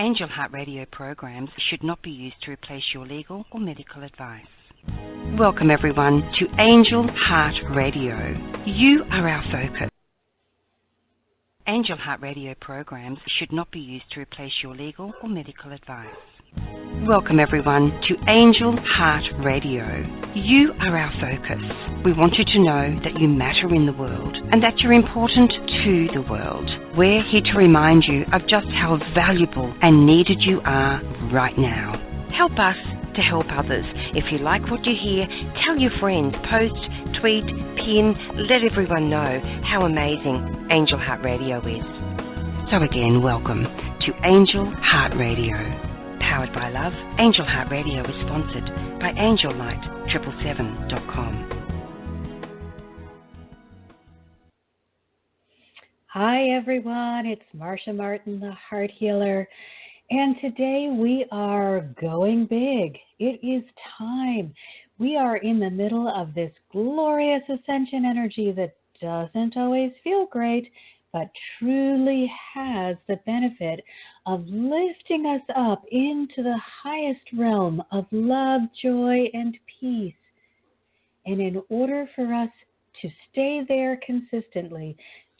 Angel Heart Radio programs should not be used to replace your legal or medical advice. Welcome everyone to Angel Heart Radio. You are our focus. Angel Heart Radio programs should not be used to replace your legal or medical advice. Welcome everyone to Angel Heart Radio. You are our focus. We want you to know that you matter in the world and that you're important to the world. We're here to remind you of just how valuable and needed you are right now. Help us to help others. If you like what you hear, tell your friends, post, tweet, pin, let everyone know how amazing Angel Heart Radio is. So again, welcome to Angel Heart Radio. Powered by love, Angel Heart Radio is sponsored by AngelLight777.com. Hi everyone, it's Marcia Martin, the Heart Healer. And today we are going big. It is time. We are in the middle of this glorious ascension energy that doesn't always feel great, but truly has the benefit of lifting us up into the highest realm of love, joy, and peace. And in order for us to stay there consistently,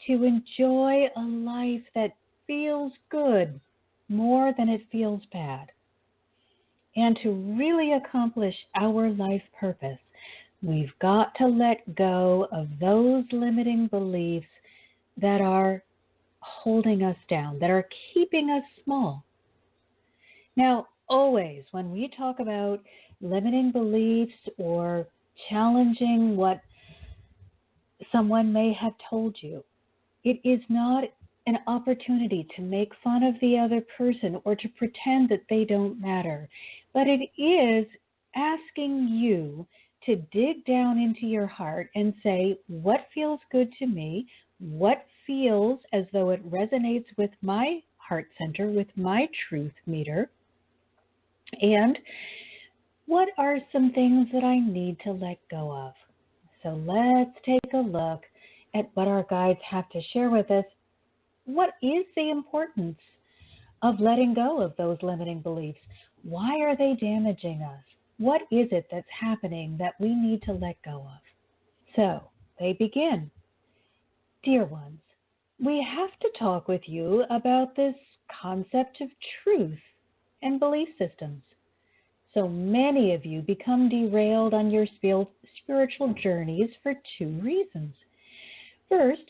to enjoy a life that feels good, more than it feels bad, and to really accomplish our life purpose, we've got to let go of those limiting beliefs that are holding us down, that are keeping us small. Now, always when we talk about limiting beliefs or challenging what someone may have told you, it is not an opportunity to make fun of the other person or to pretend that they don't matter, but it is asking you to dig down into your heart and say, what feels good to me? What feels as though it resonates with my heart center, with my truth meter? And what are some things that I need to let go of? So let's take a look at what our guides have to share with us. What is the importance of letting go of those limiting beliefs? Why are they damaging us? What is it that's happening that we need to let go of? So they begin. Dear ones, we have to talk with you about this concept of truth and belief systems. So many of you become derailed on your spiritual journeys for two reasons. First,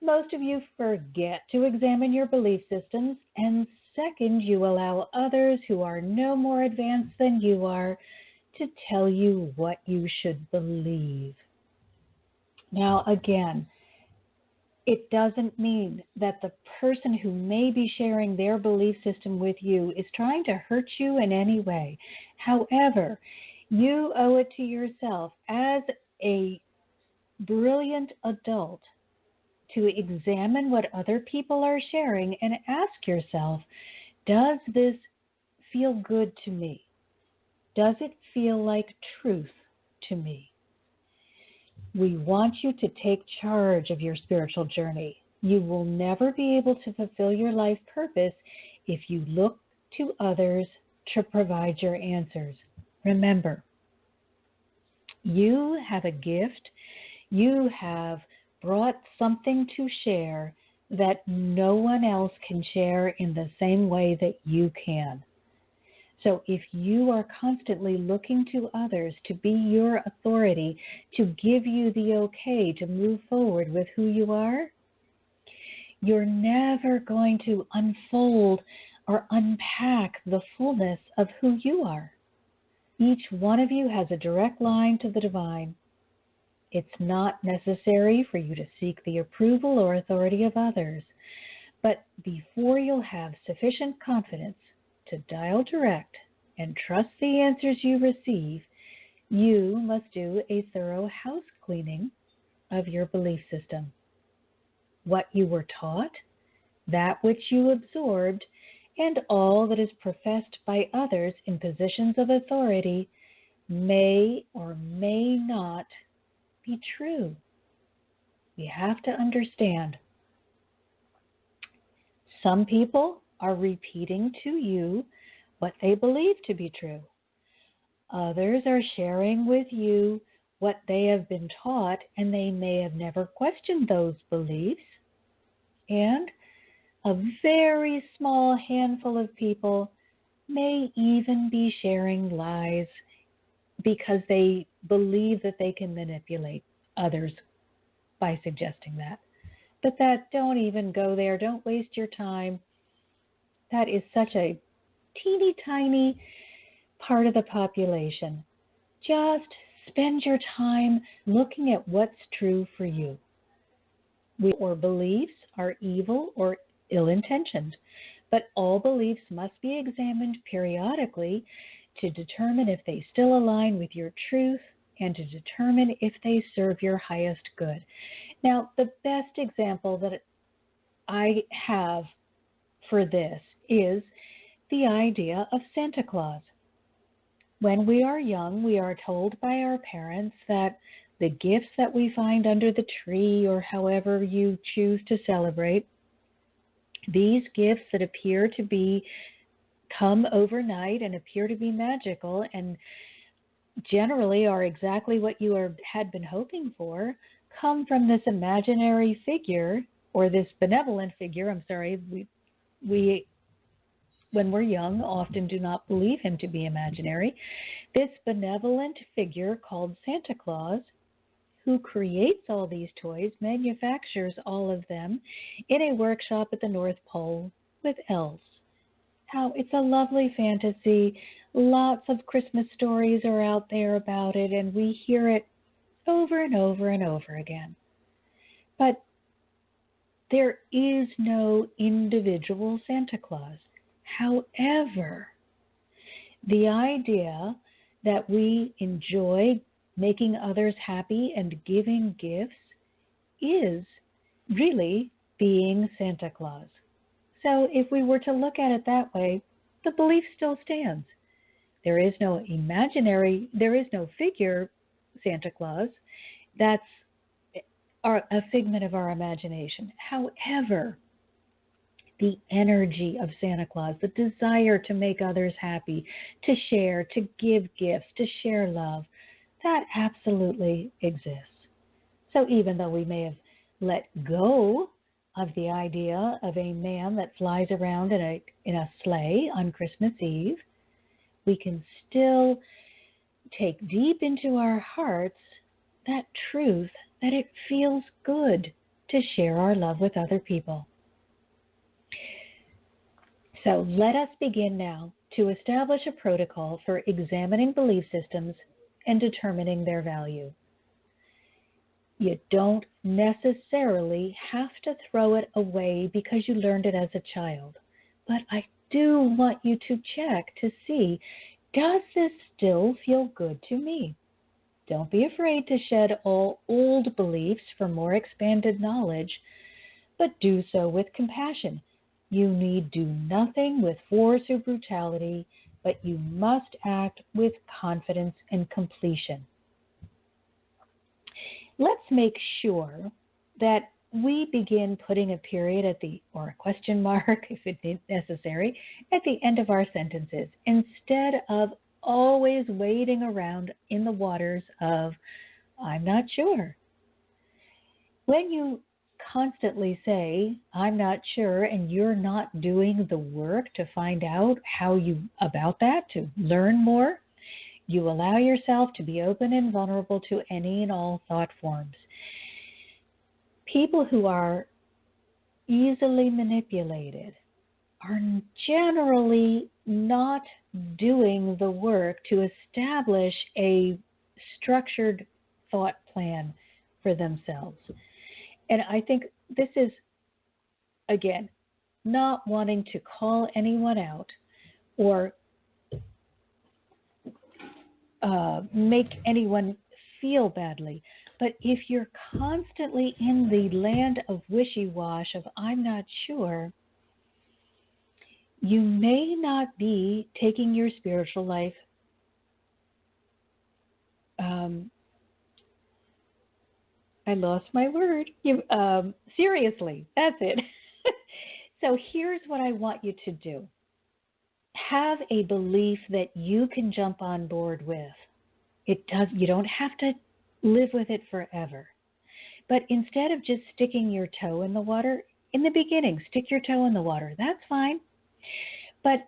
most of you forget to examine your belief systems, and second, you allow others who are no more advanced than you are to tell you what you should believe. Now, again, it doesn't mean that the person who may be sharing their belief system with you is trying to hurt you in any way. However, you owe it to yourself as a brilliant adult to examine what other people are sharing and ask yourself, does this feel good to me? Does it feel like truth to me? We want you to take charge of your spiritual journey. You will never be able to fulfill your life purpose if you look to others to provide your answers. Remember, you have a gift. You have brought something to share that no one else can share in the same way that you can. So if you are constantly looking to others to be your authority, to give you the okay to move forward with who you are, you're never going to unfold or unpack the fullness of who you are. Each one of you has a direct line to the divine. It's not necessary for you to seek the approval or authority of others, but before you'll have sufficient confidence to dial direct and trust the answers you receive, you must do a thorough house cleaning of your belief system. What you were taught, that which you absorbed, and all that is professed by others in positions of authority may or may not be true. We have to understand. Some people are repeating to you what they believe to be true. Others are sharing with you what they have been taught, and they may have never questioned those beliefs. And a very small handful of people may even be sharing lies because they believe that they can manipulate others by suggesting that. But don't even go there. Don't waste your time. That is such a teeny tiny part of the population. Just spend your time looking at what's true for you. Or beliefs are evil or ill-intentioned, but all beliefs must be examined periodically to determine if they still align with your truth and to determine if they serve your highest good. Now, the best example that I have for this is the idea of Santa Claus. When we are young, we are told by our parents that the gifts that we find under the tree, or however you choose to celebrate, these gifts that appear to be come overnight and appear to be magical and generally are exactly what you had been hoping for, come from this imaginary figure, or this benevolent figure. I'm sorry, we when we're young often do not believe him to be imaginary. This benevolent figure called Santa Claus, who creates all these toys, manufactures all of them in a workshop at the North Pole with elves. How it's a lovely fantasy. Lots of Christmas stories are out there about it, and we hear it over and over and over again. But there is no individual Santa Claus. However, the idea that we enjoy making others happy and giving gifts is really being Santa Claus. So if we were to look at it that way, the belief still stands. There is no figure Santa Claus. That's a figment of our imagination. However, the energy of Santa Claus, the desire to make others happy, to share, to give gifts, to share love, that absolutely exists. So even though we may have let go of the idea of a man that flies around in a sleigh on Christmas Eve, we can still take deep into our hearts that truth that it feels good to share our love with other people. So let us begin now to establish a protocol for examining belief systems and determining their value. You don't necessarily have to throw it away because you learned it as a child, but I do want you to check to see, does this still feel good to me? Don't be afraid to shed all old beliefs for more expanded knowledge, but do so with compassion. You need do nothing with force or brutality, but you must act with confidence and completion. Let's make sure that we begin putting a period or a question mark, if it is necessary, at the end of our sentences, instead of always wading around in the waters of, I'm not sure. When you constantly say, I'm not sure, and you're not doing the work to find out about that, to learn more, you allow yourself to be open and vulnerable to any and all thought forms. People who are easily manipulated are generally not doing the work to establish a structured thought plan for themselves. And I think this is, again, not wanting to call anyone out or make anyone feel badly. But if you're constantly in the land of wishy-wash, of I'm not sure, you may not be taking your spiritual life I lost my word. Seriously, that's it. So here's what I want you to do. Have a belief that you can jump on board with. You don't have to live with it forever. But instead of just sticking your toe in the water, in the beginning, stick your toe in the water. That's fine. But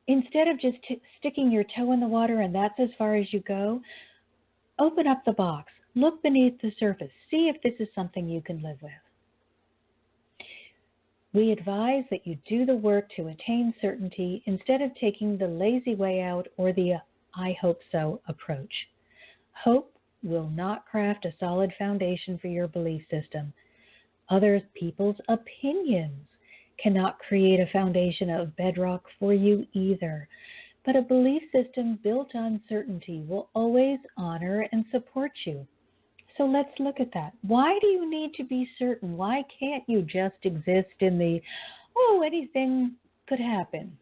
instead of just sticking your toe in the water and that's as far as you go, open up the box. Look beneath the surface. See if this is something you can live with. We advise that you do the work to attain certainty instead of taking the lazy way out or the I hope so approach. Hope will not craft a solid foundation for your belief system. Other people's opinions cannot create a foundation of bedrock for you either. But a belief system built on certainty will always honor and support you. So let's look at that. Why do you need to be certain? Why can't you just exist in the, anything could happen?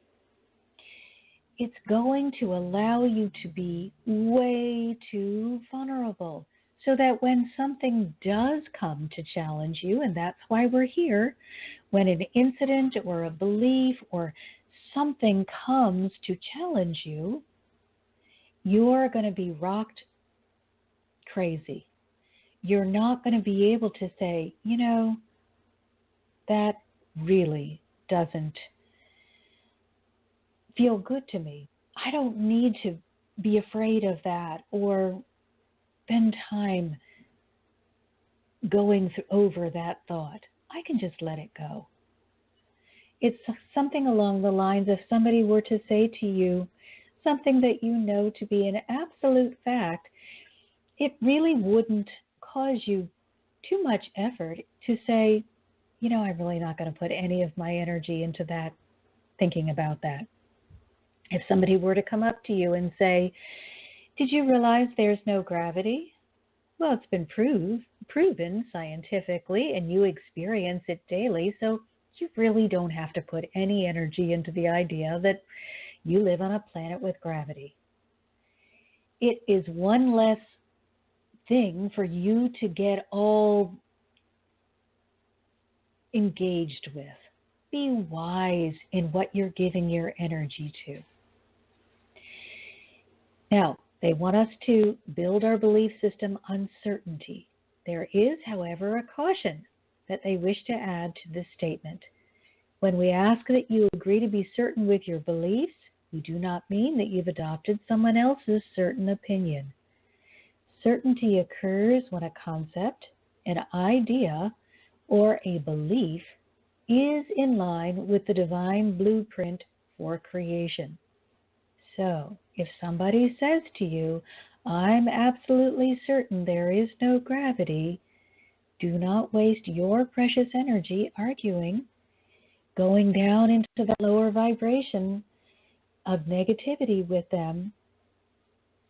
It's going to allow you to be way too vulnerable so that when something does come to challenge you, and that's why we're here, when an incident or a belief or something comes to challenge you, you're going to be rocked crazy. You're not going to be able to say, that really doesn't feel good to me. I don't need to be afraid of that or spend time going over that thought. I can just let it go. It's something along the lines of somebody were to say to you something that you know to be an absolute fact. It really wouldn't cause you too much effort to say, I'm really not going to put any of my energy into that, thinking about that. If somebody were to come up to you and say, did you realize there's no gravity? Well, it's been proven scientifically, and you experience it daily, so you really don't have to put any energy into the idea that you live on a planet with gravity. It is one less thing for you to get all engaged with. Be wise in what you're giving your energy to. Now, they want us to build our belief system on certainty. There is, however, a caution that they wish to add to this statement. When we ask that you agree to be certain with your beliefs, we do not mean that you've adopted someone else's certain opinion. Certainty occurs when a concept, an idea, or a belief is in line with the divine blueprint for creation. So, if somebody says to you, I'm absolutely certain there is no gravity, do not waste your precious energy arguing, going down into the lower vibration of negativity with them.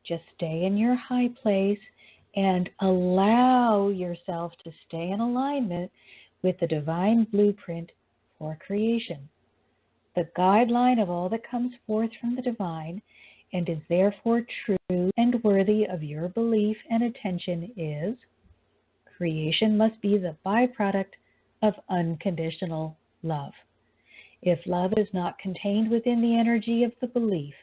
Just stay in your high place and allow yourself to stay in alignment with the divine blueprint for creation. The guideline of all that comes forth from the divine and is therefore true and worthy of your belief and attention is, creation must be the byproduct of unconditional love. If love is not contained within the energy of the belief,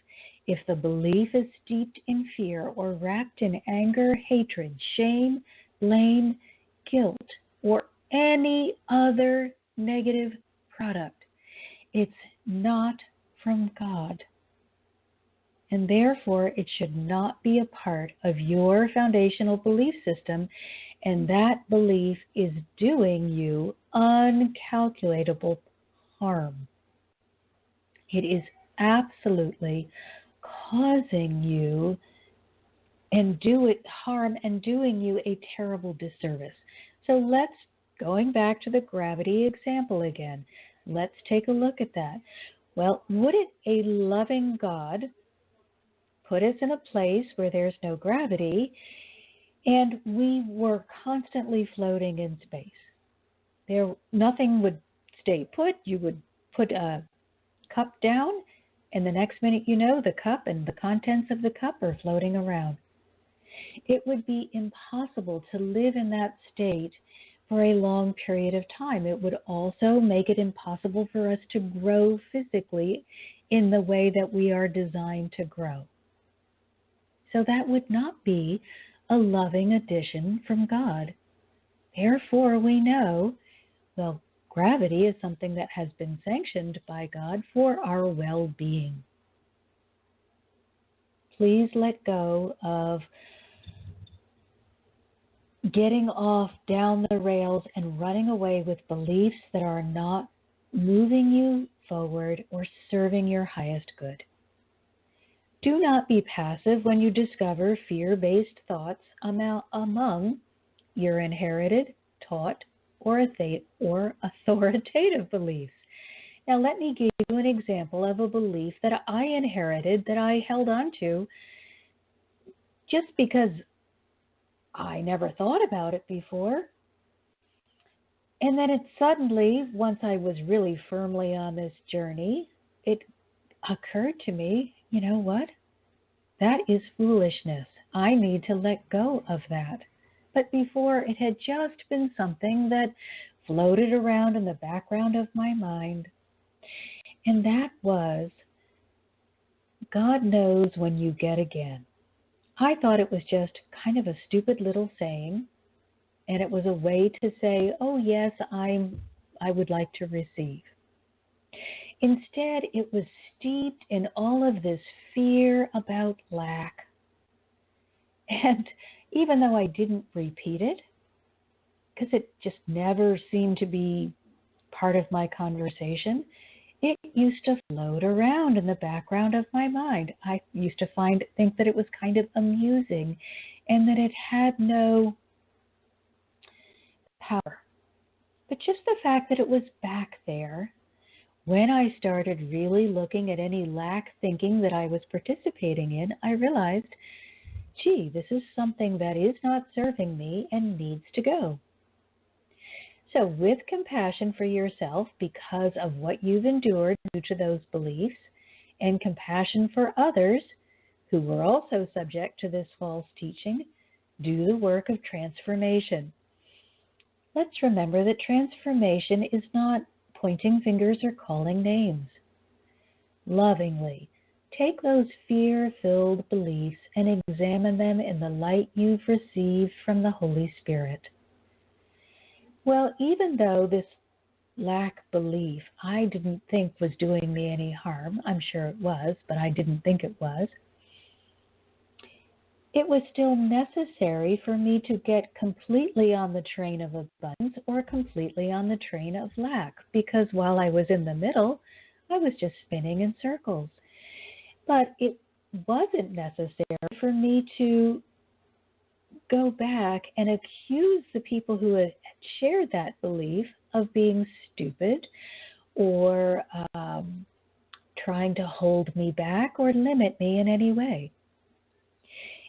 if the belief is steeped in fear or wrapped in anger, hatred, shame, blame, guilt, or any other negative product, it's not from God. And therefore, it should not be a part of your foundational belief system, and that belief is doing you uncalculable harm. It is absolutely causing you harm and doing you a terrible disservice. So going back to the gravity example again, let's take a look at that. Well, wouldn't a loving God put us in a place where there's no gravity and we were constantly floating in space? Nothing would stay put. You would put a cup down, and the next minute the cup and the contents of the cup are floating around. It would be impossible to live in that state for a long period of time. It would also make it impossible for us to grow physically in the way that we are designed to grow. So that would not be a loving addition from God. Therefore, we know, well, gravity is something that has been sanctioned by God for our well-being. Please let go of getting off down the rails and running away with beliefs that are not moving you forward or serving your highest good. Do not be passive when you discover fear-based thoughts among your inherited, taught, or authoritative beliefs. Now, let me give you an example of a belief that I inherited, that I held on to just because I never thought about it before. And then it suddenly, once I was really firmly on this journey, it occurred to me, you know what? That is foolishness. I need to let go of that. But before, it had just been something that floated around in the background of my mind. And that was, God knows when you get again. I thought it was just kind of a stupid little saying, and it was a way to say, oh yes, I would like to receive. Instead, it was steeped in all of this fear about lack. And even though I didn't repeat it, because it just never seemed to be part of my conversation, it used to float around in the background of my mind. I used to think that it was kind of amusing and that it had no power. But just the fact that it was back there, when I started really looking at any lack thinking that I was participating in, I realized, gee, this is something that is not serving me and needs to go. So with compassion for yourself because of what you've endured due to those beliefs, and compassion for others who were also subject to this false teaching, do the work of transformation. Let's remember that transformation is not pointing fingers or calling names. Lovingly, take those fear-filled beliefs and examine them in the light you've received from the Holy Spirit. Well, even though this lack belief I didn't think was doing me any harm, I'm sure it was, but I didn't think it was, it was still necessary for me to get completely on the train of abundance or completely on the train of lack, because while I was in the middle, I was just spinning in circles. But it wasn't necessary for me to go back and accuse the people who had shared that belief of being stupid or trying to hold me back or limit me in any way.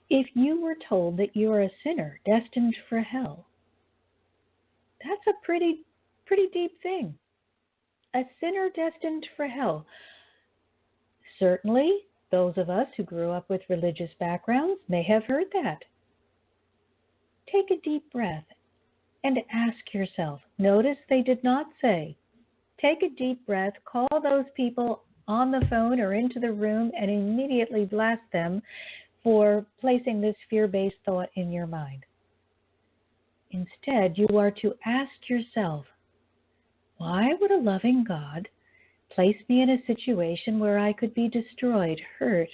If you were told that you are a sinner destined for hell, that's a pretty deep thing. A sinner destined for hell. Certainly, those of us who grew up with religious backgrounds may have heard that. Take a deep breath and ask yourself. Notice they did not say, take a deep breath, call those people on the phone or into the room and immediately blast them for placing this fear-based thought in your mind. Instead, you are to ask yourself, why would a loving God place me in a situation where I could be destroyed, hurt,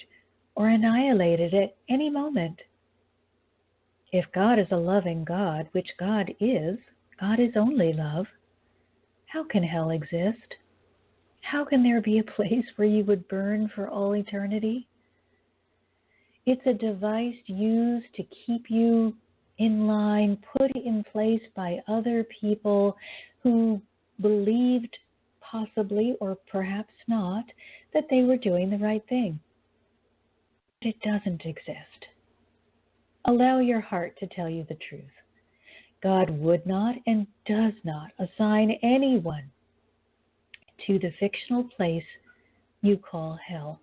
or annihilated at any moment? If God is a loving God, which God is only love, how can hell exist? How can there be a place where you would burn for all eternity? It's a device used to keep you in line, put in place by other people who believed possibly or perhaps not that they were doing the right thing. But it doesn't exist. Allow your heart to tell you the truth. God would not and does not assign anyone to the fictional place you call hell.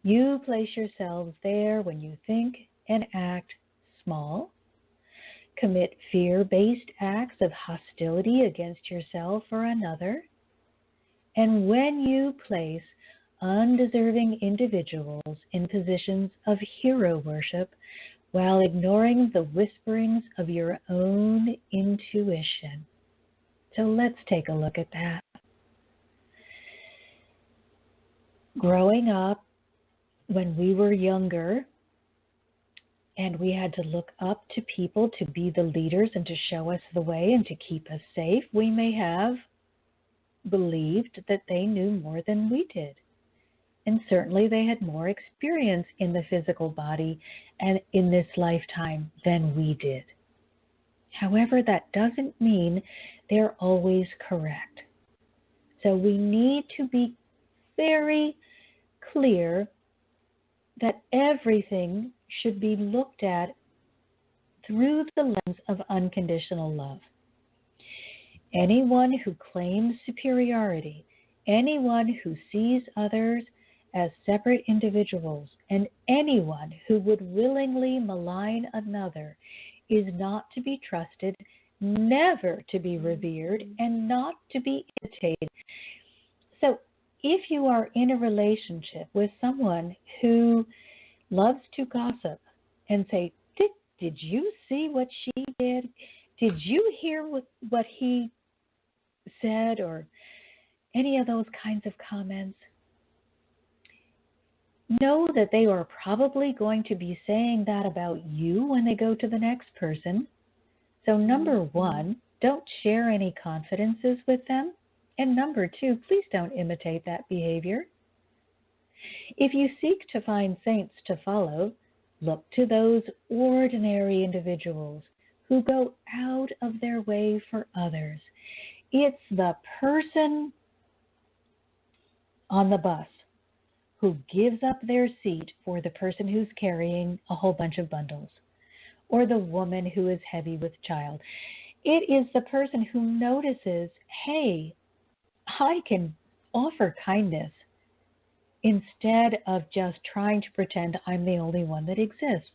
You place yourselves there when you think and act small, commit fear-based acts of hostility against yourself or another. And when you place undeserving individuals in positions of hero worship while ignoring the whisperings of your own intuition. So let's take a look at that. Growing up, when we were younger, and we had to look up to people to be the leaders and to show us the way and to keep us safe, we may have believed that they knew more than we did. And certainly they had more experience in the physical body and in this lifetime than we did. However, that doesn't mean they're always correct. So we need to be very clear that everything should be looked at through the lens of unconditional love. Anyone who claims superiority, anyone who sees others as separate individuals, and anyone who would willingly malign another is not to be trusted, never to be revered, and not to be imitated. So if you are in a relationship with someone who loves to gossip and say, did you see what she did? Did you hear what he said? Or any of those kinds of comments. Know that they are probably going to be saying that about you when they go to the next person. So number one, don't share any confidences with them. And number two, please don't imitate that behavior. If you seek to find saints to follow, look to those ordinary individuals who go out of their way for others. It's the person on the bus who gives up their seat for the person who's carrying a whole bunch of bundles, or the woman who is heavy with child. It is the person who notices, hey, I can offer kindness instead of just trying to pretend I'm the only one that exists.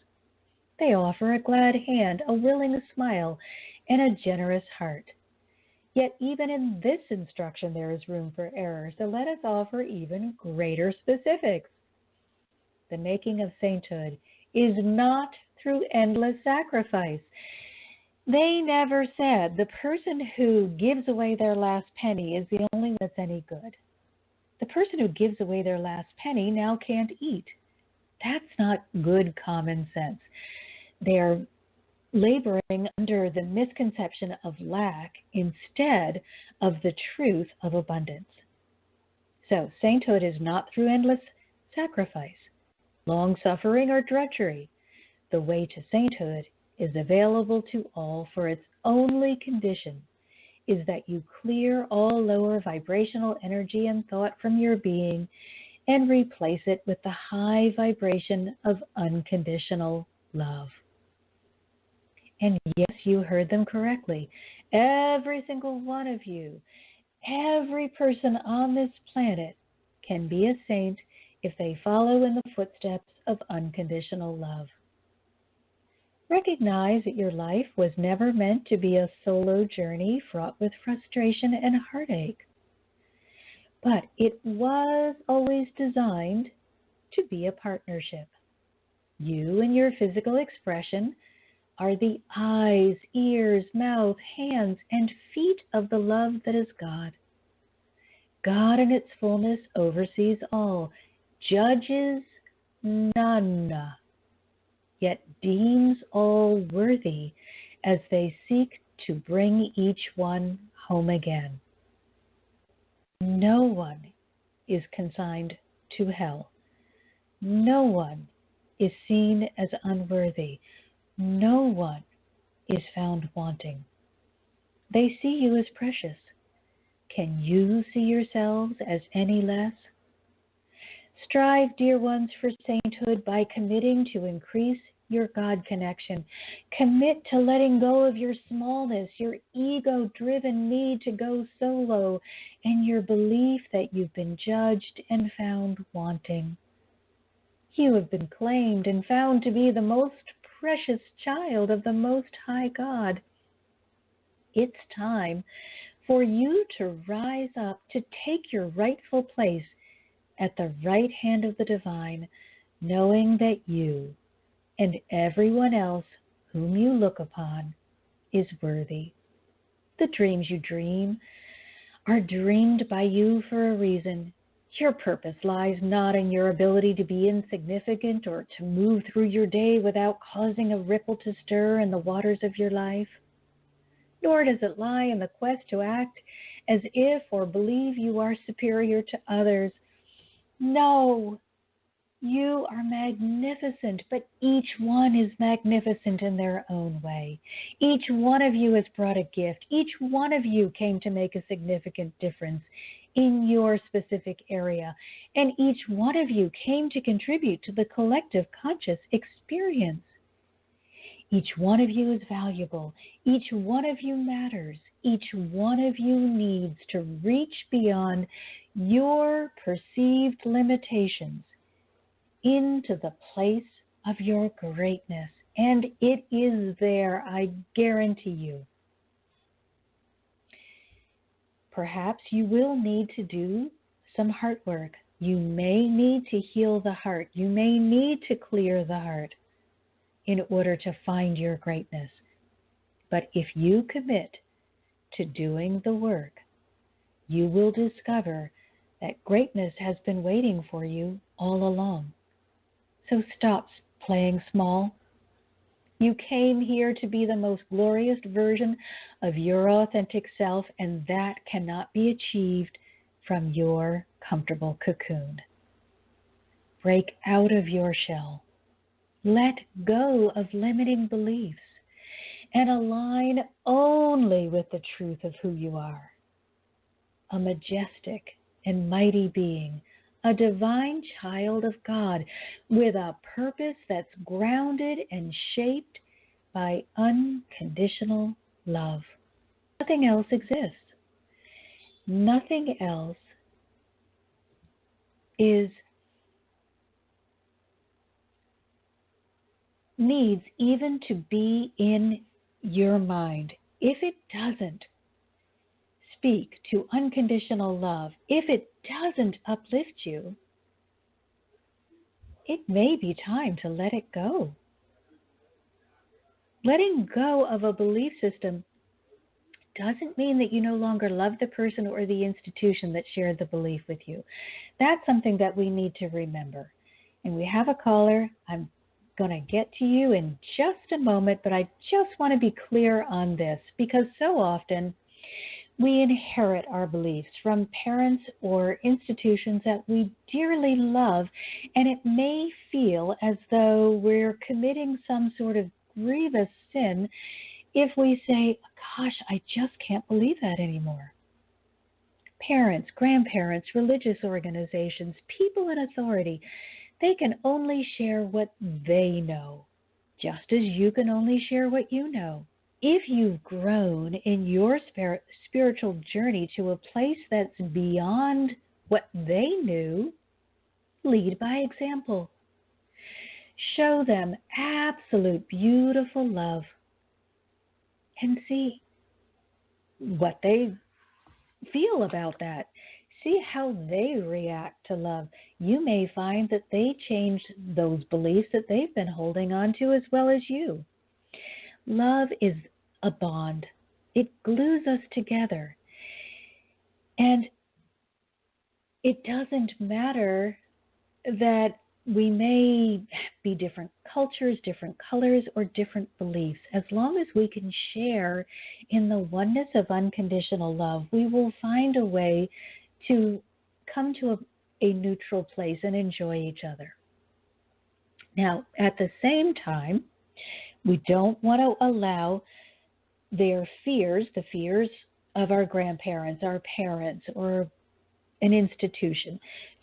They offer a glad hand, a willing smile, and a generous heart. Yet even in this instruction there is room for error, so let us offer even greater specifics. The making of sainthood is not through endless sacrifice. They never said the person who gives away their last penny is the only one that's any good. The person who gives away their last penny now can't eat. That's not good common sense. They are laboring under the misconception of lack instead of the truth of abundance. So sainthood is not through endless sacrifice, long-suffering, or drudgery. The way to sainthood is available to all, for its only condition is that you clear all lower vibrational energy and thought from your being and replace it with the high vibration of unconditional love. And yes, you heard them correctly. Every single one of you, every person on this planet can be a saint if they follow in the footsteps of unconditional love. Recognize that your life was never meant to be a solo journey fraught with frustration and heartache. But it was always designed to be a partnership. You and your physical expression are the eyes, ears, mouth, hands, and feet of the love that is God. God in its fullness oversees all, judges none, yet deems all worthy as they seek to bring each one home again. No one is consigned to hell. No one is seen as unworthy. No one is found wanting. They see you as precious. Can you see yourselves as any less? Strive, dear ones, for sainthood by committing to increase your God connection. Commit to letting go of your smallness, your ego-driven need to go solo, and your belief that you've been judged and found wanting. You have been claimed and found to be the most precious child of the Most High God. It's time for you to rise up, to take your rightful place at the right hand of the divine, knowing that you and everyone else whom you look upon is worthy. The dreams you dream are dreamed by you for a reason. Your purpose lies not in your ability to be insignificant or to move through your day without causing a ripple to stir in the waters of your life. Nor does it lie in the quest to act as if or believe you are superior to others. No, you are magnificent, but each one is magnificent in their own way. Each one of you has brought a gift. Each one of you came to make a significant difference in your specific area. And each one of you came to contribute to the collective conscious experience. Each one of you is valuable. Each one of you matters. Each one of you needs to reach beyond your perceived limitations into the place of your greatness. And it is there, I guarantee you. Perhaps you will need to do some heart work. You may need to heal the heart. You may need to clear the heart in order to find your greatness. But if you commit to doing the work, you will discover that greatness has been waiting for you all along. So stop playing small. You came here to be the most glorious version of your authentic self, and that cannot be achieved from your comfortable cocoon. Break out of your shell. Let go of limiting beliefs and align only with the truth of who you are. A majestic and mighty being, a divine child of God with a purpose that's grounded and shaped by unconditional love. Nothing else exists. Nothing else needs even to be in your mind. If it doesn't speak to unconditional love, if it doesn't uplift you, it may be time to let it go. Letting go of a belief system doesn't mean that you no longer love the person or the institution that shared the belief with you. That's something that we need to remember. And we have a caller. I'm going to get to you in just a moment, but I just want to be clear on this, because so often we inherit our beliefs from parents or institutions that we dearly love, and it may feel as though we're committing some sort of grievous sin if we say, gosh, I just can't believe that anymore. Parents, grandparents, religious organizations, people in authority, they can only share what they know, just as you can only share what you know. If you've grown in your spiritual journey to a place that's beyond what they knew, lead by example. Show them absolute beautiful love and see what they feel about that. See how they react to love. You may find that they changed those beliefs that they've been holding on to as well as you. Love is a bond. It glues us together. And it doesn't matter that we may be different cultures, different colors, or different beliefs. As long as we can share in the oneness of unconditional love, we will find a way to come to a neutral place and enjoy each other. Now, at the same time, we don't want to allow their fears, the fears of our grandparents, our parents, or an institution,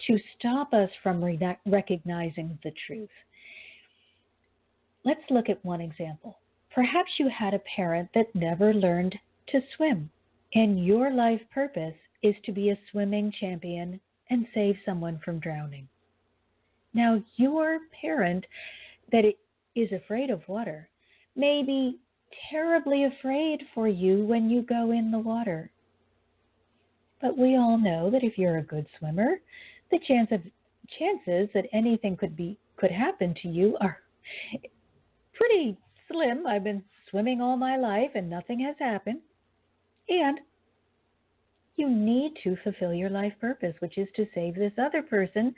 to stop us from recognizing the truth. Let's look at one example. Perhaps you had a parent that never learned to swim, and your life purpose is to be a swimming champion and save someone from drowning. Now, your parent that is afraid of water may be terribly afraid for you when you go in the water. But we all know that if you're a good swimmer, the chances that anything could happen to you are pretty slim. I've been swimming all my life and nothing has happened. And you need to fulfill your life purpose, which is to save this other person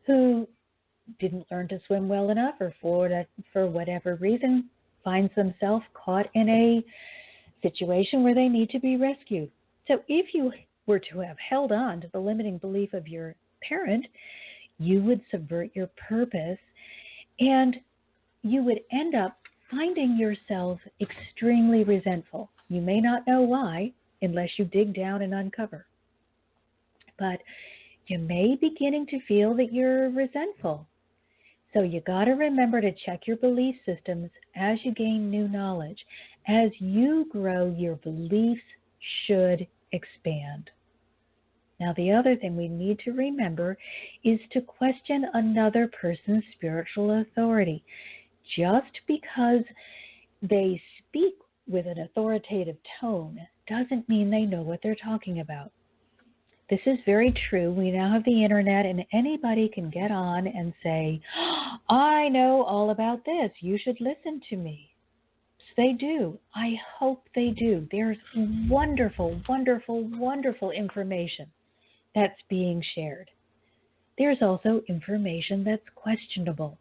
who didn't learn to swim well enough, or for whatever reason finds themselves caught in a situation where they need to be rescued. So if you were to have held on to the limiting belief of your parent, you would subvert your purpose and you would end up finding yourself extremely resentful. You may not know why unless you dig down and uncover. But you may be beginning to feel that you're resentful. So you got to remember to check your belief systems as you gain new knowledge. As you grow, your beliefs should expand. Now, the other thing we need to remember is to question another person's spiritual authority. Just because they speak with an authoritative tone doesn't mean they know what they're talking about. This is very true. We now have the internet and anybody can get on and say, I know all about this. You should listen to me. They do. I hope they do. There's wonderful, wonderful, wonderful information that's being shared. There's also information that's questionable.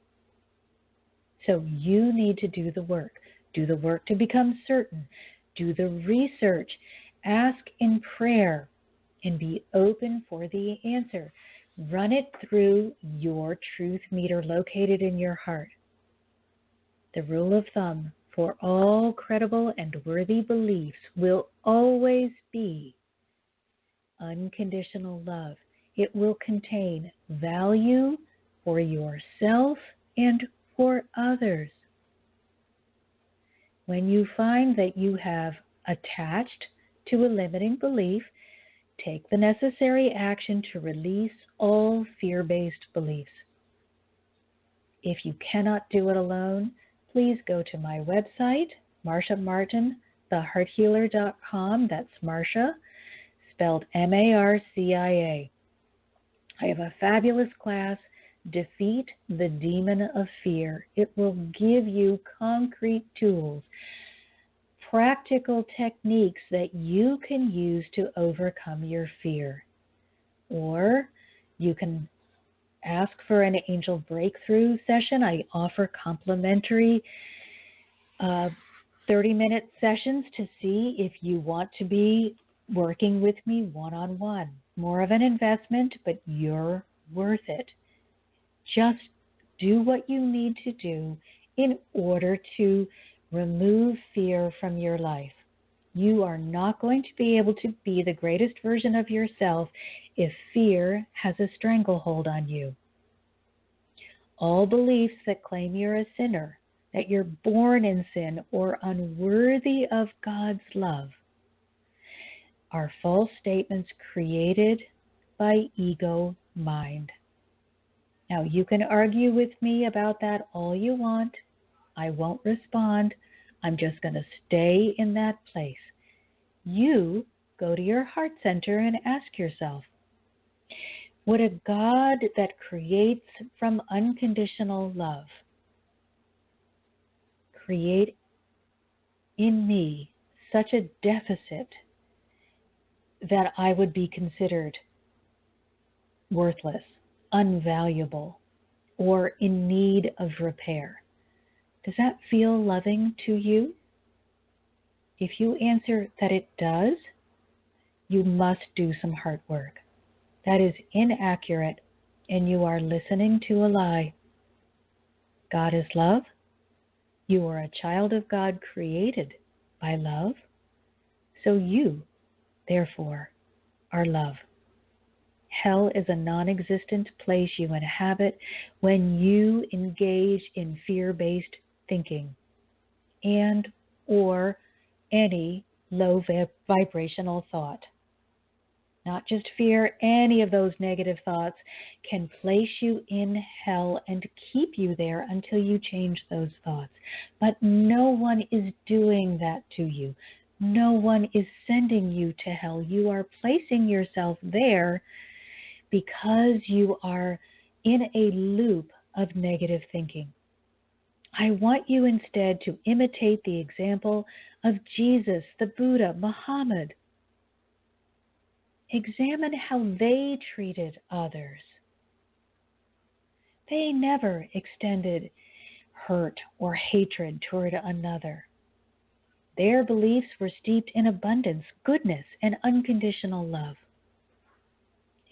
So you need to do the work. Do the work to become certain. Do the research. Ask in prayer and be open for the answer. Run it through your truth meter located in your heart. The rule of thumb for all credible and worthy beliefs will always be unconditional love. It will contain value for yourself and for others. When you find that you have attached to a limiting belief, take the necessary action to release all fear-based beliefs. If you cannot do it alone, please go to my website, marciamartinthehearthealer.com. That's Marcia, spelled M-A-R-C-I-A. I have a fabulous class, Defeat the Demon of Fear. It will give you concrete tools, practical techniques that you can use to overcome your fear. Or you can ask for an angel breakthrough session. I offer complimentary 30-minute sessions to see if you want to be working with me one-on-one. More of an investment, but you're worth it. Just do what you need to do in order to remove fear from your life. You are not going to be able to be the greatest version of yourself if fear has a stranglehold on you. All beliefs that claim you're a sinner, that you're born in sin or unworthy of God's love, are false statements created by ego mind. Now, you can argue with me about that all you want. I won't respond. I'm just going to stay in that place. You go to your heart center and ask yourself, would a God that creates from unconditional love create in me such a deficit that I would be considered worthless, unvaluable, or in need of repair? Does that feel loving to you? If you answer that it does, you must do some heart work. That is inaccurate, and you are listening to a lie. God is love. You are a child of God created by love. So you, therefore, are love. Hell is a non-existent place you inhabit when you engage in fear-based thinking and or any low vibrational thought. not just fear, any of those negative thoughts can place you in hell and keep you there until you change those thoughts. But no one is doing that to you. No one is sending you to hell. You are placing yourself there because you are in a loop of negative thinking. I want you instead to imitate the example of Jesus, the Buddha, Muhammad. Examine how they treated others. They never extended hurt or hatred toward another. Their beliefs were steeped in abundance, goodness, and unconditional love.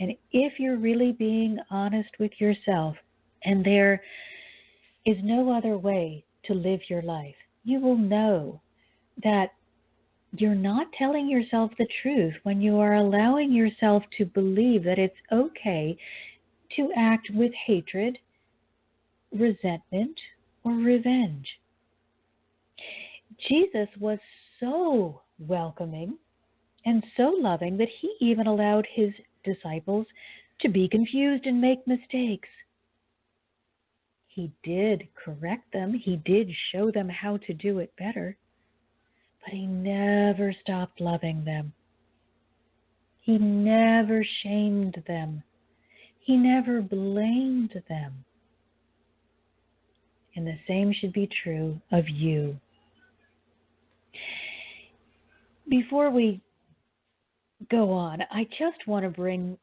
And if you're really being honest with yourself, and there is no other way to live your life, you will know that you're not telling yourself the truth when you are allowing yourself to believe that it's okay to act with hatred, resentment, or revenge. Jesus was so welcoming and so loving that he even allowed his disciples to be confused and make mistakes. He did correct them. He did show them how to do it better. But he never stopped loving them. He never shamed them. He never blamed them. And the same should be true of you. Before we go on, I just want to bring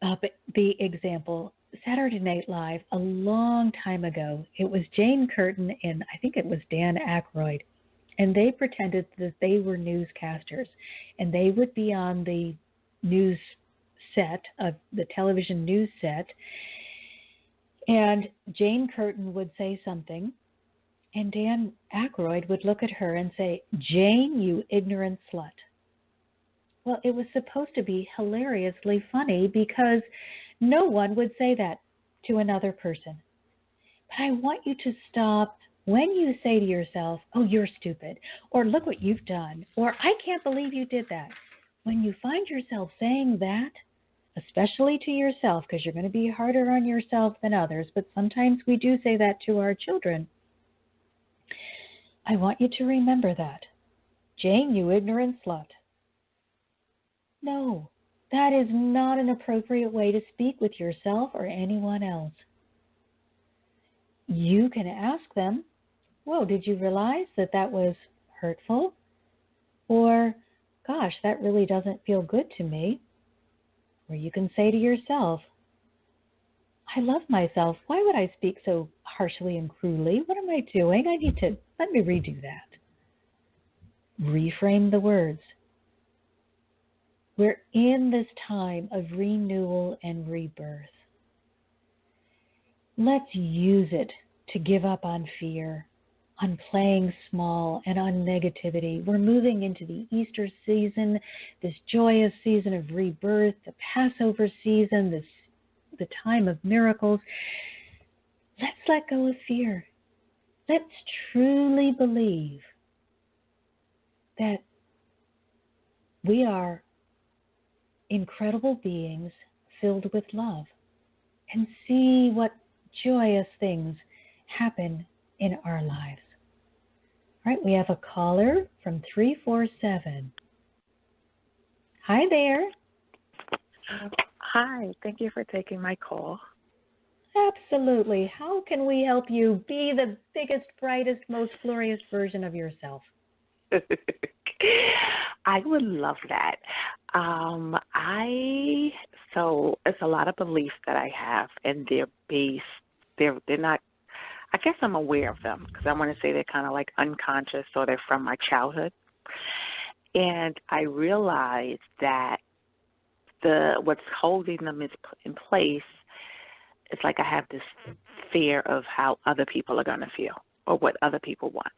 up the example. Saturday Night Live, a long time ago, it was Jane Curtin and I think it was Dan Aykroyd. And they pretended that they were newscasters, and they would be on the news set, of the television news set, and Jane Curtin would say something, and Dan Aykroyd would look at her and say, "Jane, you ignorant slut." Well, it was supposed to be hilariously funny because no one would say that to another person. But I want you to stop when you say to yourself, "Oh, you're stupid," or "Look what you've done," or "I can't believe you did that." When you find yourself saying that, especially to yourself, because you're going to be harder on yourself than others, but sometimes we do say that to our children, I want you to remember that. "Jane, you ignorant slut." No, that is not an appropriate way to speak with yourself or anyone else. You can ask them, "Whoa, did you realize that that was hurtful?" Or, "Gosh, that really doesn't feel good to me." Or you can say to yourself, "I love myself. Why would I speak so harshly and cruelly? What am I doing? Let me redo that." Reframe the words. We're in this time of renewal and rebirth. Let's use it to give up on fear, on playing small, and on negativity. We're moving into the Easter season, this joyous season of rebirth, the Passover season, the time of miracles. Let's let go of fear. Let's truly believe that we are incredible beings filled with love, and see what joyous things happen in our lives. All right, we have a caller from 347. Hi there. Hi, thank you for taking my call. Absolutely. How can we help you be the biggest, brightest, most glorious version of yourself? I would love that. So it's a lot of beliefs that I have, and they're based. They're not. I guess I'm aware of them because I want to say they're kind of like unconscious, or they're from my childhood. And I realized that what's holding them in place is like I have this fear of how other people are going to feel or what other people want.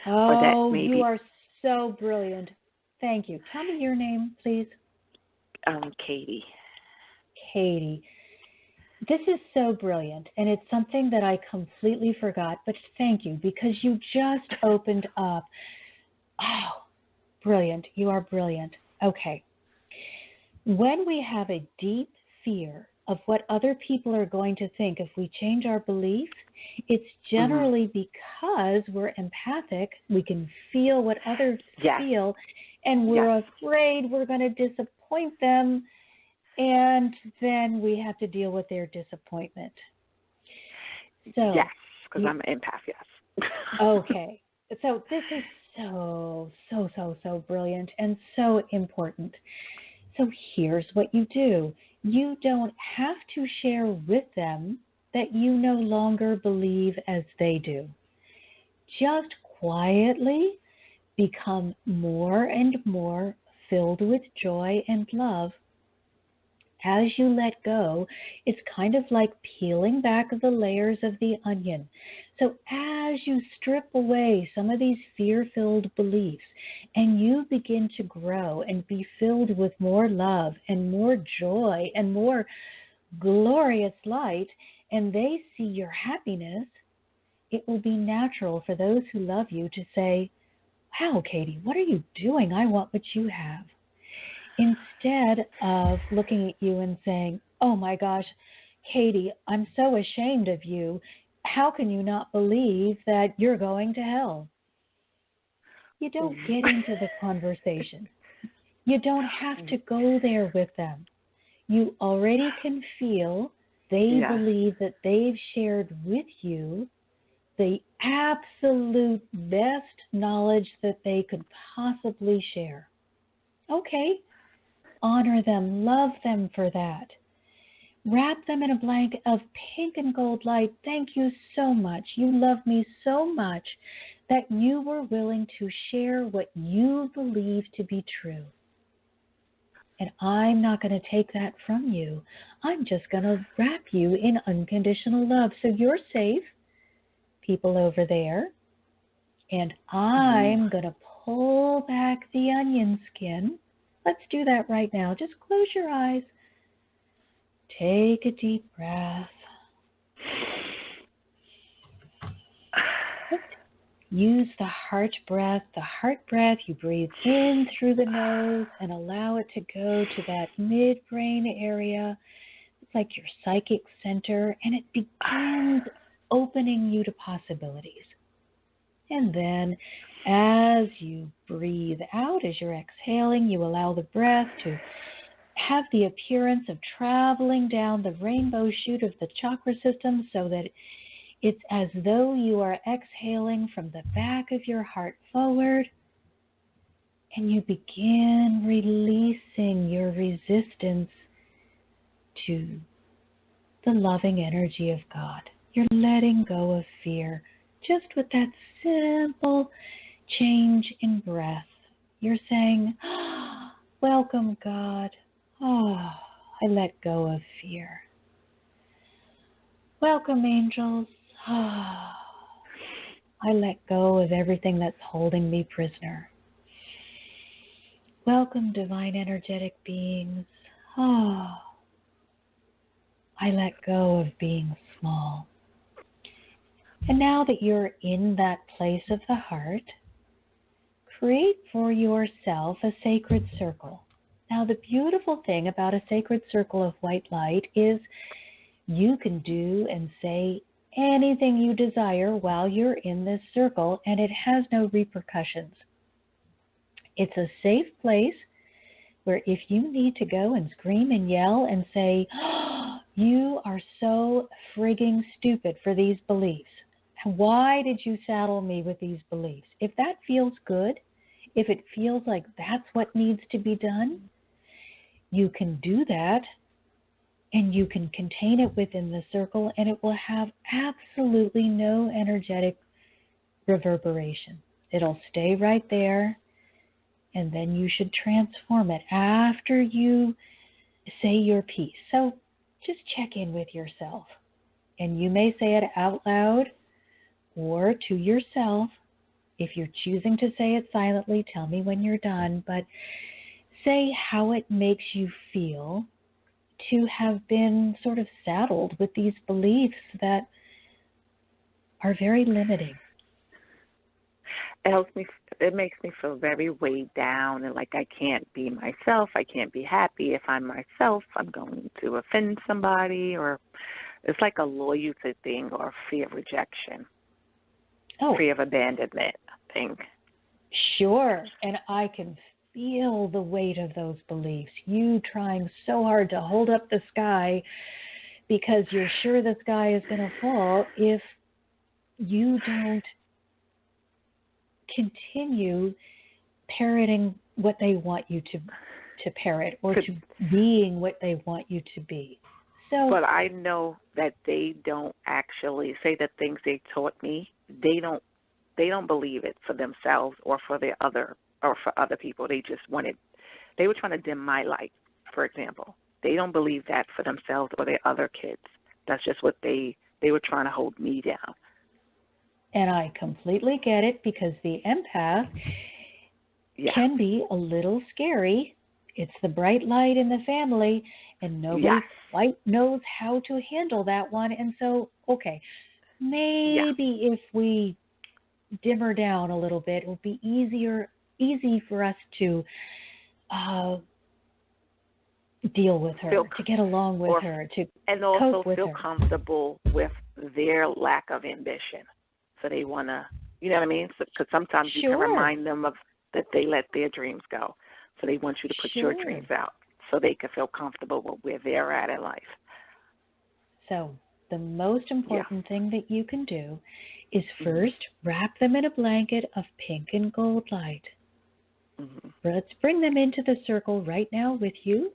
Oh, you are so brilliant. Thank you. Tell me your name, please. Katie. Katie. This is so brilliant, and it's something that I completely forgot, but thank you, because you just opened up. Oh, brilliant. You are brilliant. Okay. When we have a deep fear of what other people are going to think if we change our belief, it's generally because we're empathic. We can feel what others feel, and we're afraid we're going to disappoint them, and then we have to deal with their disappointment. So, yes, because I'm an empath, yes. Okay. So this is so brilliant and so important. So here's what you do. You don't have to share with them that you no longer believe as they do. Just quietly become more and more filled with joy and love. As you let go, it's kind of like peeling back the layers of the onion. So as you strip away some of these fear-filled beliefs and you begin to grow and be filled with more love and more joy and more glorious light, and they see your happiness, it will be natural for those who love you to say, "Wow, Katie, what are you doing? I want what you have." Instead of looking at you and saying, "Oh my gosh, Katie, I'm so ashamed of you. How can you not believe that you're going to hell?" You don't get into the conversation. You don't have to go there with them. You already can feel they believe that they've shared with you the absolute best knowledge that they could possibly share. Okay. Honor them, love them for that. Wrap them in a blanket of pink and gold light. Thank you so much. You love me so much that you were willing to share what you believe to be true. And I'm not going to take that from you. I'm just going to wrap you in unconditional love. So you're safe, people over there. And I'm going to pull back the onion skin. Let's do that right now. Just close your eyes. Take a deep breath. Use the heart breath. The heart breath, you breathe in through the nose and allow it to go to that midbrain area. It's like your psychic center, and it begins opening you to possibilities. And then as you breathe out, as you're exhaling, you allow the breath to have the appearance of traveling down the rainbow chute of the chakra system so that it's as though you are exhaling from the back of your heart forward, and you begin releasing your resistance to the loving energy of God. You're letting go of fear just with that simple change in breath. You're saying, "Welcome, God. Oh, I let go of fear. Welcome, angels. Oh, I let go of everything that's holding me prisoner. Welcome, divine energetic beings. Oh, I let go of being small." And now that you're in that place of the heart, create for yourself a sacred circle. Now, the beautiful thing about a sacred circle of white light is you can do and say anything you desire while you're in this circle, and it has no repercussions. It's a safe place where if you need to go and scream and yell and say, "You are so frigging stupid for these beliefs. Why did you saddle me with these beliefs?" If that feels good, if it feels like that's what needs to be done, you can do that, and you can contain it within the circle, and it will have absolutely no energetic reverberation. It'll stay right there, and then you should transform it after you say your piece. So just check in with yourself, and you may say it out loud or to yourself. If you're choosing to say it silently, tell me when you're done, but say how it makes you feel to have been sort of saddled with these beliefs that are very limiting. It It makes me feel very weighed down and like I can't be myself. I can't be happy. If I'm myself, I'm going to offend somebody, or it's like a loyalty thing or fear of rejection, fear of abandonment thing. Sure. And I can feel the weight of those beliefs. You trying so hard to hold up the sky because you're sure the sky is going to fall if you don't continue parroting what they want you to parrot, or to being what they want you to be. So, but I know that they don't actually say the things they taught me. They don't believe it for themselves or for other people. They just they were trying to dim my light, for example. They don't believe that for themselves or their other kids. That's just what they were trying to hold me down. And I completely get it, because the empath can be a little scary. It's the bright light in the family, and nobody quite knows how to handle that one. And so, okay, maybe if we dim her down a little bit, it will be easy for us to deal with her, to get along with her, and also cope with feel her. comfortable with their lack of ambition. So they want to, you know what I mean? Because sometimes you can remind them of that they let their dreams go. So they want you to put your dreams out so they can feel comfortable with where they're at in life. So the most important thing that you can do is first wrap them in a blanket of pink and gold light. Let's bring them into the circle right now with you.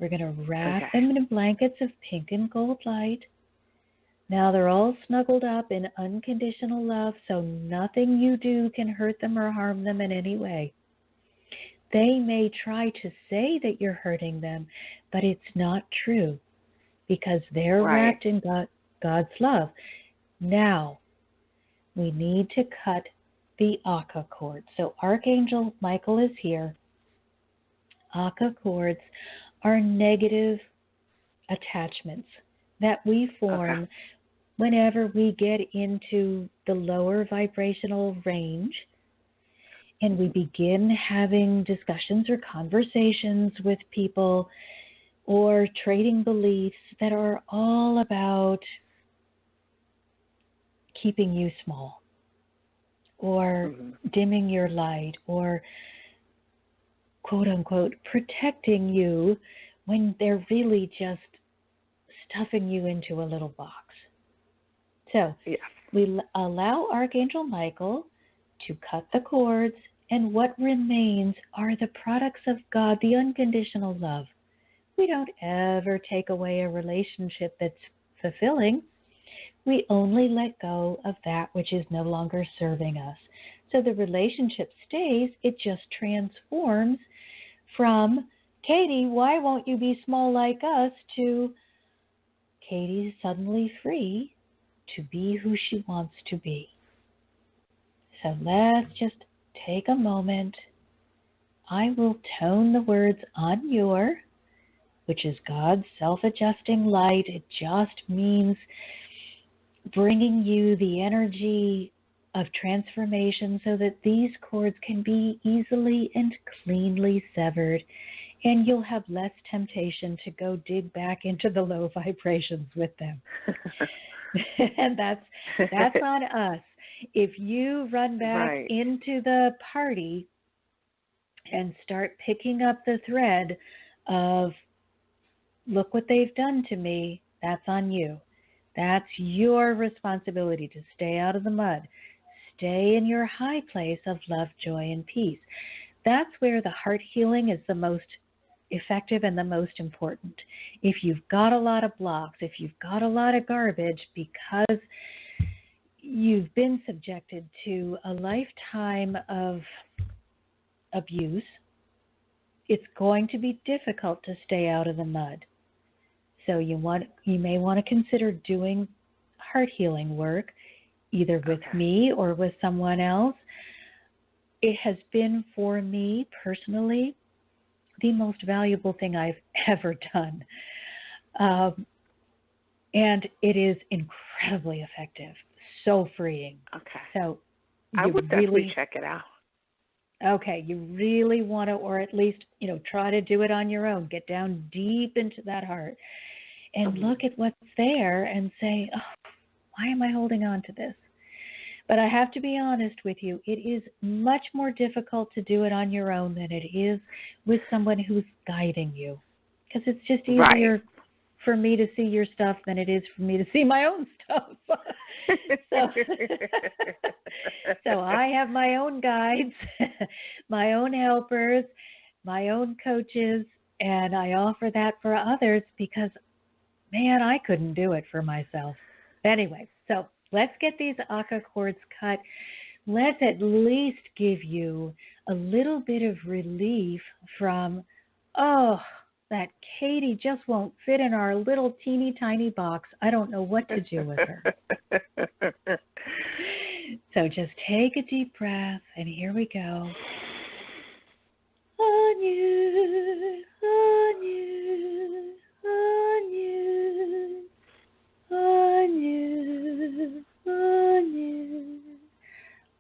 We're going to wrap them in blankets of pink and gold light. Now they're all snuggled up in unconditional love, so nothing you do can hurt them or harm them in any way. They may try to say that you're hurting them, but it's not true, because they're wrapped in God's love. Now, we need to cut the Aka cord. So Archangel Michael is here. Aka cords are negative attachments that we form whenever we get into the lower vibrational range and we begin having discussions or conversations with people or trading beliefs that are all about keeping you small or dimming your light or, quote unquote, protecting you when they're really just stuffing you into a little box. So we allow Archangel Michael to cut the cords, and what remains are the products of God, the unconditional love. We don't ever take away a relationship that's fulfilling. We only let go of that which is no longer serving us. So the relationship stays, it just transforms from, Katie, why won't you be small like us, to Katie's suddenly free to be who she wants to be. So let's just take a moment. I will tone the words on your, which is God's self-adjusting light. It just means bringing you the energy of transformation so that these cords can be easily and cleanly severed, and you'll have less temptation to go dig back into the low vibrations with them. And that's on us. If you run back into the party and start picking up the thread of, look what they've done to me, that's on you. That's your responsibility to stay out of the mud. Stay in your high place of love, joy, and peace. That's where the heart healing is the most effective and the most important. If you've got a lot of blocks, if you've got a lot of garbage because you've been subjected to a lifetime of abuse, it's going to be difficult to stay out of the mud. So you may want to consider doing heart healing work, either with me or with someone else. It has been, for me personally, the most valuable thing I've ever done. And it is incredibly effective, so freeing. Okay. So I would definitely check it out. Okay, you really want to, or at least, try to do it on your own. Get down deep into that heart and look at what's there and say, oh, why am I holding on to this? But I have to be honest with you, it is much more difficult to do it on your own than it is with someone who's guiding you. Because it's just easier for me to see your stuff than it is for me to see my own stuff. So I have my own guides, my own helpers, my own coaches, and I offer that for others because, man, I couldn't do it for myself. Anyway, so let's get these Aka cords cut. Let's at least give you a little bit of relief from, that Katie just won't fit in our little teeny tiny box. I don't know what to do with her. So just take a deep breath, and here we go. On you, on you, on you, on you, on you,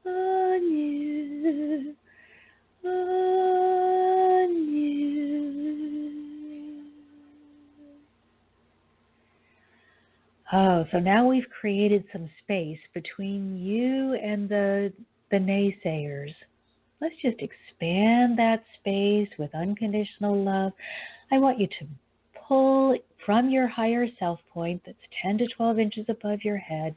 on you, on you. Oh, so now we've created some space between you and the naysayers. Let's just expand that space with unconditional love. I want you to pull from your higher self point that's 10 to 12 inches above your head,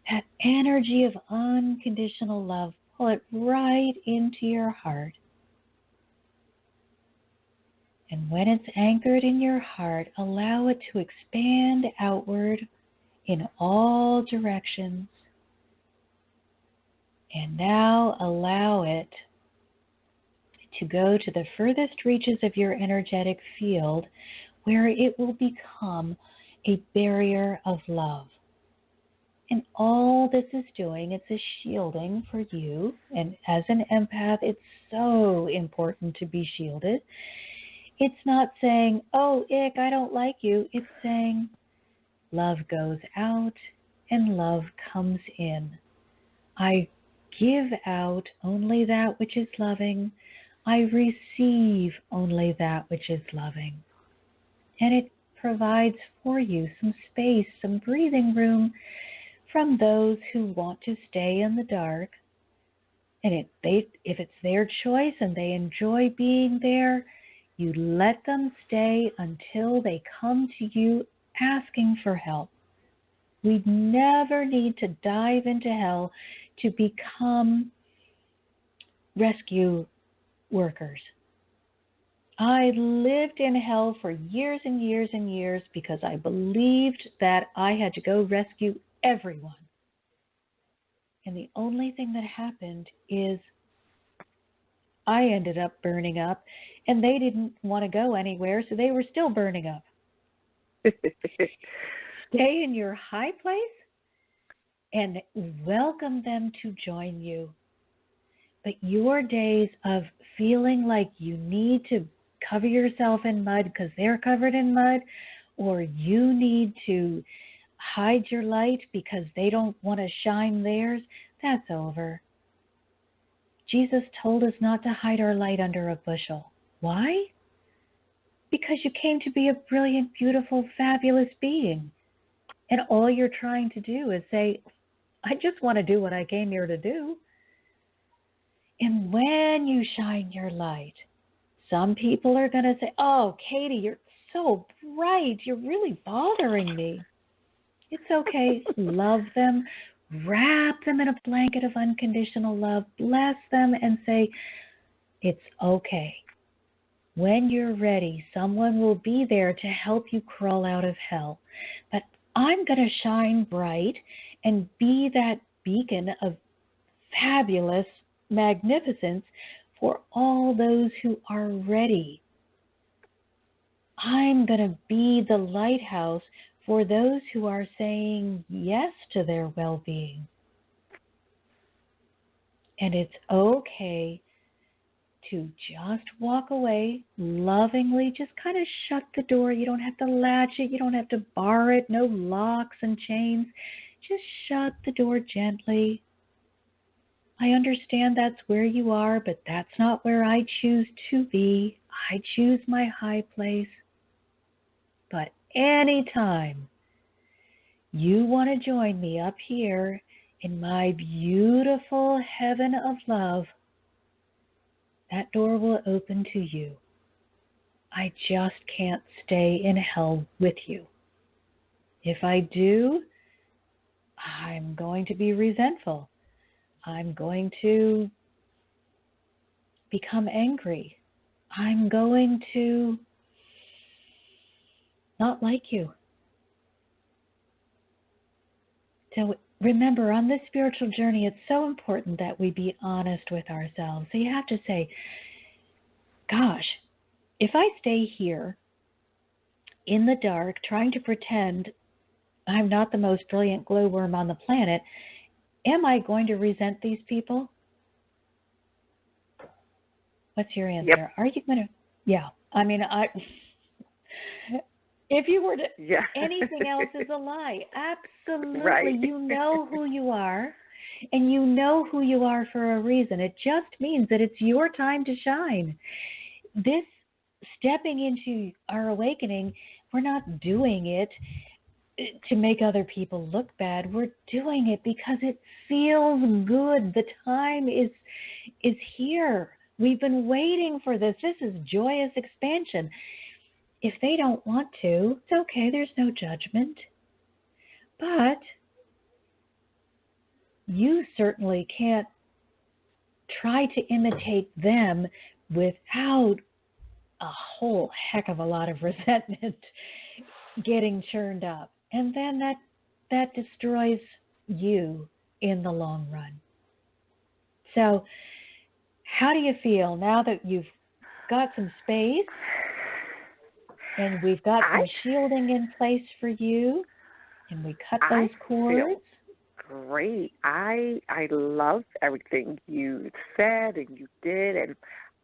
that energy of unconditional love. Pull it right into your heart. And when it's anchored in your heart, allow it to expand outward in all directions. And now allow it to go to the furthest reaches of your energetic field where it will become a barrier of love. And all this is doing, it's a shielding for you. And as an empath, it's so important to be shielded. It's not saying, oh, ick, I don't like you. It's saying love goes out and love comes in. I give out only that which is loving. I receive only that which is loving. And it provides for you some space, some breathing room from those who want to stay in the dark. And if it's their choice and they enjoy being there, you let them stay until they come to you asking for help. We never need to dive into hell to become rescue workers. I lived in hell for years and years and years because I believed that I had to go rescue everyone. And the only thing that happened is I ended up burning up, and they didn't want to go anywhere, so they were still burning up. Stay in your high place and welcome them to join you. But your days of feeling like you need to cover yourself in mud because they're covered in mud, or you need to hide your light because they don't want to shine theirs, that's over. Jesus told us not to hide our light under a bushel. Why? Because you came to be a brilliant, beautiful, fabulous being. And all you're trying to do is say, I just want to do what I came here to do. And when you shine your light, some people are going to say, oh, Katie, you're so bright. You're really bothering me. It's okay. Love them. Wrap them in a blanket of unconditional love. Bless them and say, it's okay. When you're ready, someone will be there to help you crawl out of hell. But I'm going to shine bright and be that beacon of fabulous magnificence for all those who are ready. I'm going to be the lighthouse for those who are saying yes to their well-being. And it's okay to just walk away lovingly, just kind of shut the door. You don't have to latch it. You don't have to bar it. No locks and chains. Just shut the door gently. I understand that's where you are, but that's not where I choose to be. I choose my high place. But anytime you want to join me up here in my beautiful heaven of love, that door will open to you. I just can't stay in hell with you. If I do, I'm going to be resentful. I'm going to become angry. I'm going to not like you. So remember, on this spiritual journey, it's so important that we be honest with ourselves. So you have to say, gosh, if I stay here in the dark trying to pretend I'm not the most brilliant glowworm on the planet, am I going to resent these people? What's your answer? Yep. Are you going to? Yeah. I mean, if you were to, anything else is a lie. Absolutely. Right. You know who you are, and you know who you are for a reason. It just means that it's your time to shine. This stepping into our awakening, we're not doing it to make other people look bad. We're doing it because it feels good. The time is here. We've been waiting for this. This is joyous expansion. If they don't want to, it's okay. There's no judgment. But you certainly can't try to imitate them without a whole heck of a lot of resentment getting churned up. And then that destroys you in the long run. So how do you feel now that you've got some space and we've got some shielding in place for you and we cut those cords? Great. I loved everything you said and you did, and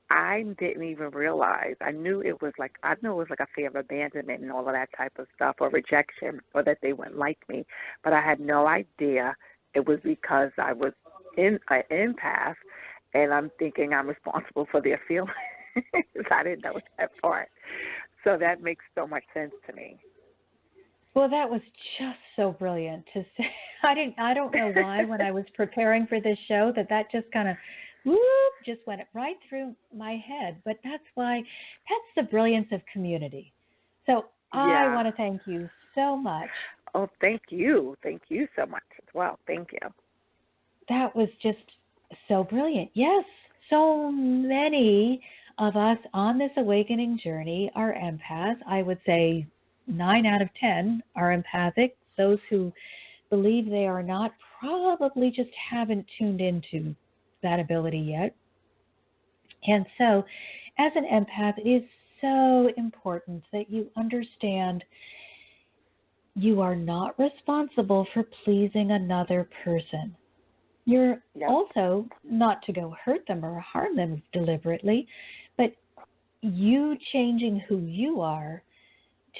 I didn't even realize. I knew it was like a fear of abandonment and all of that type of stuff, or rejection, or that they wouldn't like me. But I had no idea it was because I was in an empath, and I'm thinking I'm responsible for their feelings. I didn't know that part. So that makes so much sense to me. Well, that was just so brilliant to say. I don't know why when I was preparing for this show that just kind of just went right through my head. But that's the brilliance of community. So I want to thank you so much. Oh, thank you. Thank you so much as well. Thank you. That was just so brilliant. Yes, so many of us on this awakening journey are empaths. I would say 9 out of 10 are empathic. Those who believe they are not probably just haven't tuned into that ability yet. And so, as an empath, it is so important that you understand you are not responsible for pleasing another person. You're also not to go hurt them or harm them deliberately, but you changing who you are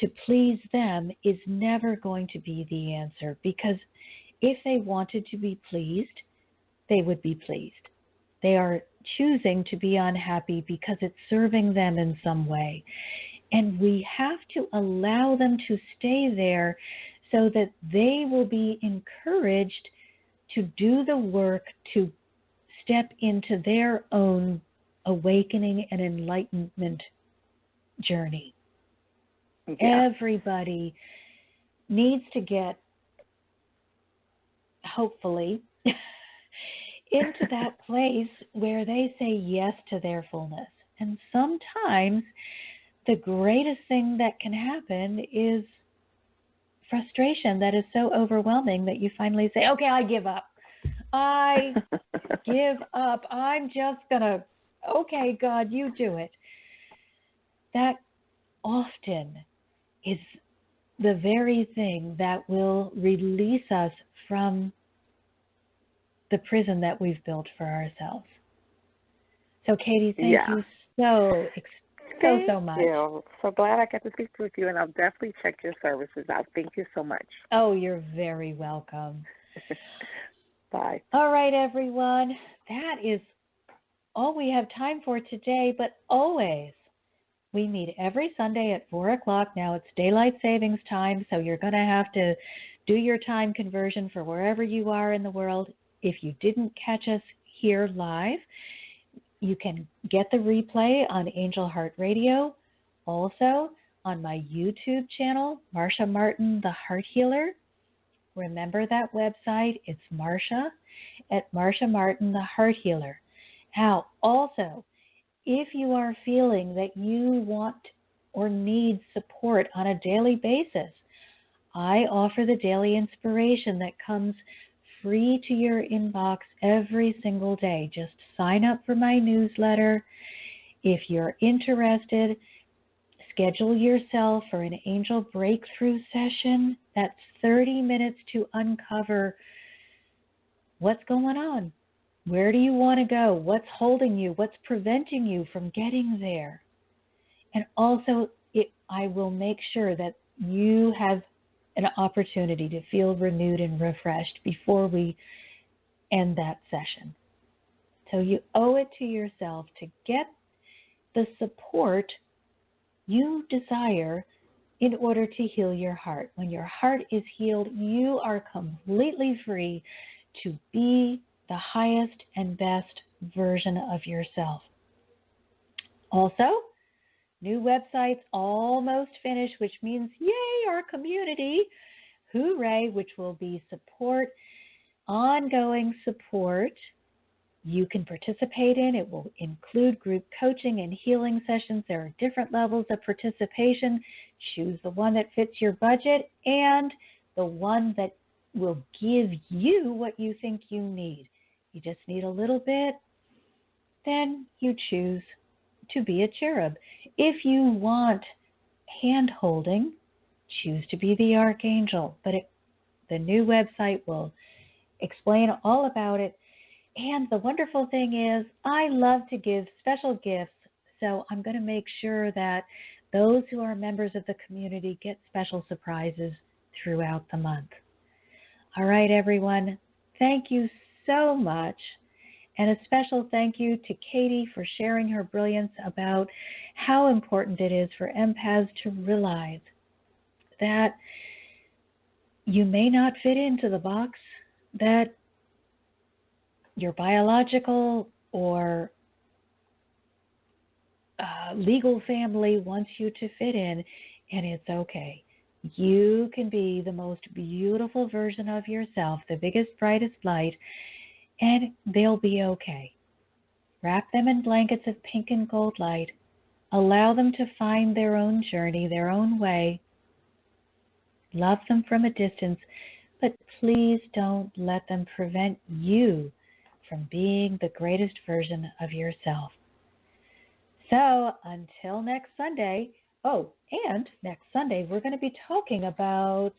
to please them is never going to be the answer, because if they wanted to be pleased, they would be pleased. They are choosing to be unhappy because it's serving them in some way. And we have to allow them to stay there so that they will be encouraged to do the work to step into their own awakening and enlightenment journey. Yeah. Everybody needs to get, hopefully, into that place where they say yes to their fullness. And sometimes the greatest thing that can happen is frustration that is so overwhelming that you finally say, okay, I give up. I give up. I'm just going to, okay, God, you do it. That often is the very thing that will release us from the prison that we've built for ourselves. So, Katie, thank you so much. Thank you. So glad I got to speak with you, and I'll definitely check your services out. Thank you so much. Oh, you're very welcome. Bye. All right, everyone. that is all we have time for today, but always. We meet every Sunday at 4 o'clock. Now it's daylight savings time, so you're going to have to do your time conversion for wherever you are in the world. If you didn't catch us here live, you can get the replay on Angel Heart Radio. Also on my YouTube channel, Marcia Martin, the Heart Healer. Remember that website. It's Marcia at Marcia Martin, the Heart Healer. Now, also, if you are feeling that you want or need support on a daily basis, I offer the daily inspiration that comes free to your inbox every single day. Just sign up for my newsletter. If you're interested, schedule yourself for an angel breakthrough session. That's 30 minutes to uncover what's going on. Where do you want to go? What's holding you? What's preventing you from getting there? And also, I will make sure that you have an opportunity to feel renewed and refreshed before we end that session. So you owe it to yourself to get the support you desire in order to heal your heart. When your heart is healed, you are completely free to be the highest and best version of yourself. Also, new website's almost finished, which means, yay, our community, hooray, which will be support, ongoing support you can participate in. It will include group coaching and healing sessions. There are different levels of participation. Choose the one that fits your budget and the one that will give you what you think you need. You just need a little bit, then you choose to be a cherub. If you want hand-holding, choose to be the archangel. But the new website will explain all about it. And the wonderful thing is, I love to give special gifts, so I'm going to make sure that those who are members of the community get special surprises throughout the month. All right, everyone, thank you so much. And a special thank you to Katie for sharing her brilliance about how important it is for empaths to realize that you may not fit into the box that your biological or legal family wants you to fit in, and it's okay. You can be the most beautiful version of yourself, the biggest, brightest light, and they'll be okay. Wrap them in blankets of pink and gold light. Allow them to find their own journey, their own way. Love them from a distance, but please don't let them prevent you from being the greatest version of yourself. So until next Sunday, and next Sunday we're going to be talking about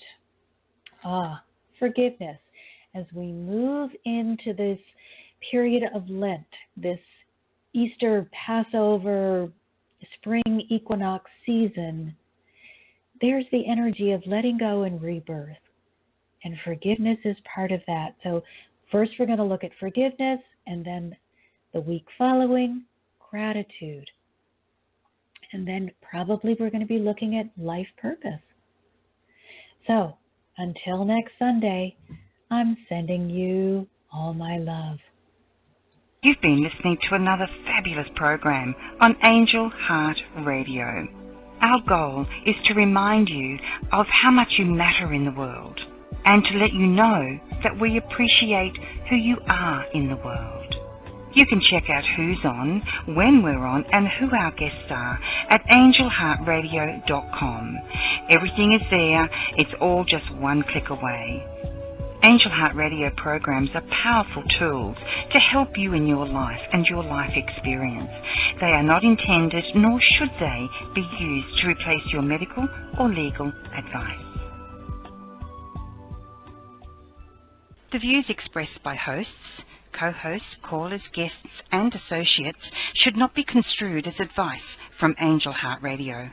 forgiveness as we move into this period of Lent, this Easter, Passover, spring equinox season. There's the energy of letting go and rebirth, and forgiveness is part of that. So first we're going to look at forgiveness, and then the week following, gratitude. And then probably we're going to be looking at life purpose. So until next Sunday, I'm sending you all my love. You've been listening to another fabulous program on Angel Heart Radio. Our goal is to remind you of how much you matter in the world and to let you know that we appreciate who you are in the world. You can check out who's on, when we're on, and who our guests are at angelheartradio.com. Everything is there. It's all just one click away. Angel Heart Radio programs are powerful tools to help you in your life and your life experience. They are not intended, nor should they, be used to replace your medical or legal advice. The views expressed by hosts, co-hosts, callers, guests, and associates should not be construed as advice from Angel Heart Radio.